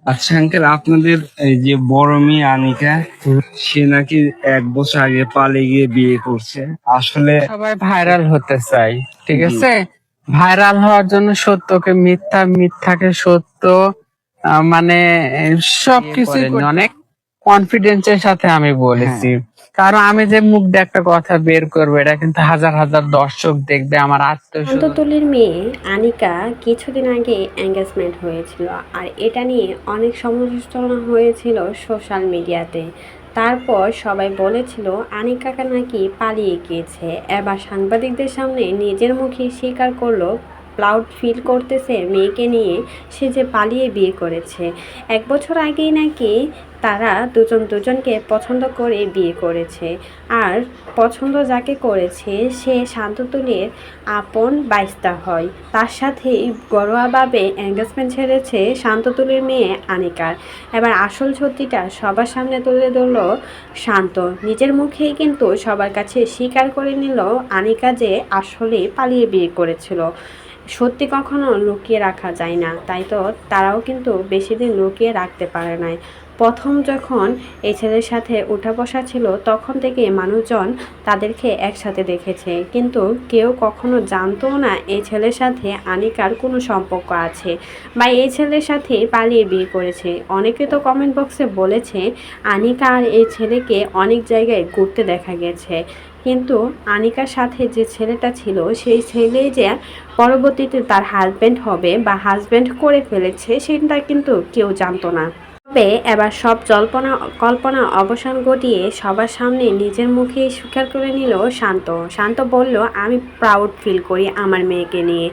আচ্ছা আঙ্কেল, আপনাদের এই যে বড় মেয়ে আনিকা, সে নাকি 1 বছর আগে পালিয়ে গিয়ে বিয়ে করছে। আসলে সবাই ভাইরাল হতে চাই, ঠিক জি, আছে। ভাইরাল হওয়ার জন্য সত্যকে মিথ্যা, মিথ্যাকে সত্য, মানে সবকিছুই অনেক কনফিডেন্সের সাথে আমি হ্যাঁ, বলেছি। কারণ আমি যে মুখ দিয়ে একটা কথা বের করবো, এটা কিন্তু হাজার হাজার দর্শক দেখবে, আমার আত্মীয় শান্ত স্বজন। তুলির মেয়ে আনিকা কিছুদিন আগে এঙ্গেজমেন্ট হয়েছিল, আর এটা নিয়ে অনেক সমালোচনা হয়েছিল সোশ্যাল মিডিয়াতে। তারপর সবাই বলেছিল আনিকাকে নাকি পালিয়ে গিয়েছে। এবার সাংবাদিকদের সামনে নিজের মুখে স্বীকার করলো প্রাউড ফিল করতেছে মেয়েকে নিয়ে, সে যে পালিয়ে বিয়ে করেছে। 1 বছর আগেই নাকি তারা দুজন দুজনকে পছন্দ করে বিয়ে করেছে। আর পছন্দ যাকে করেছে সে শান্ততুলির আপন বাইস্তা হয়। তার সাথেই ঘরোয়াভাবে এঙ্গেজমেন্ট ছেড়েছে শান্ততুলির মেয়ে আনিকার। এবার আসল সত্যিটা সবার সামনে তুলে ধরল শান্ত। নিজের মুখেই কিন্তু সবার কাছে স্বীকার করে নিল আনিকা যে আসলে পালিয়ে বিয়ে করেছিল। সত্যি কখনো লুকিয়ে রাখা যায় না, তাই তো তারাও কিন্তু বেশি দিন লুকিয়ে রাখতে পারে নাই। প্রথম যখন এই ছেলের সাথে উঠা বসা ছিল তখন থেকে মানুষজন তাদেরকে একসাথে দেখেছে, কিন্তু কেউ কখনো জানতো না এই ছেলের সাথে আনিকার কোনো সম্পর্ক আছে বা এই ছেলের সাথে পালিয়ে বিয়ে করেছে। অনেকে তো কমেন্ট বক্সে বলেছে আনিকা আর এই ছেলেকে অনেক জায়গায় ঘুরতে দেখা গেছে, কিন্তু আনিকার সাথে যে ছেলেটা ছিল সেই ছেলে যে পরবর্তীতে তার হাজব্যান্ড হবে বা হাজব্যান্ড করে ফেলেছে সেটা কিন্তু কেউ জানতো না। তবে এবার সব জল্পনা কল্পনা অবসান ঘটিয়ে সবার সামনে নিজের মুখে স্বীকার করে নিল শান্ত। শান্ত বলল, আমি প্রাউড ফিল করি আমার মেয়েকে নিয়ে।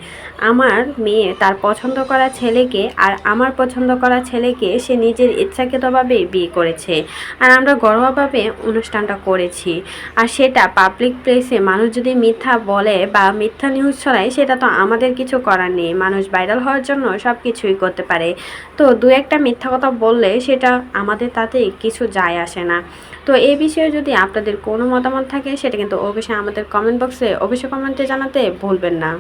আমার মেয়ে তার পছন্দ করা ছেলেকে আর আমার পছন্দ করা ছেলেকে সে নিজের ইচ্ছাকৃতভাবে বিয়ে করেছে। আর আমরা ঘরোয়াভাবে অনুষ্ঠানটা করেছি। আর সেটা পাবলিক প্লেসে মানুষ যদি মিথ্যা বলে বা মিথ্যা নিউজ ছড়ায় সেটা তো আমাদের কিছু করার নেই। মানুষ ভাইরাল হওয়ার জন্য সব কিছুই করতে পারে। তো দু একটা মিথ্যা কথা বললে সেটা আমাদের তাতে কিছু যায় আসে না। তো এই বিষয়ে যদি আপনাদের কোনো মতামত থাকে সেটা কিন্তু অবশ্যই আমাদের কমেন্ট বক্সে অবশ্যই কমেন্টে জানাতে ভুলবেন না।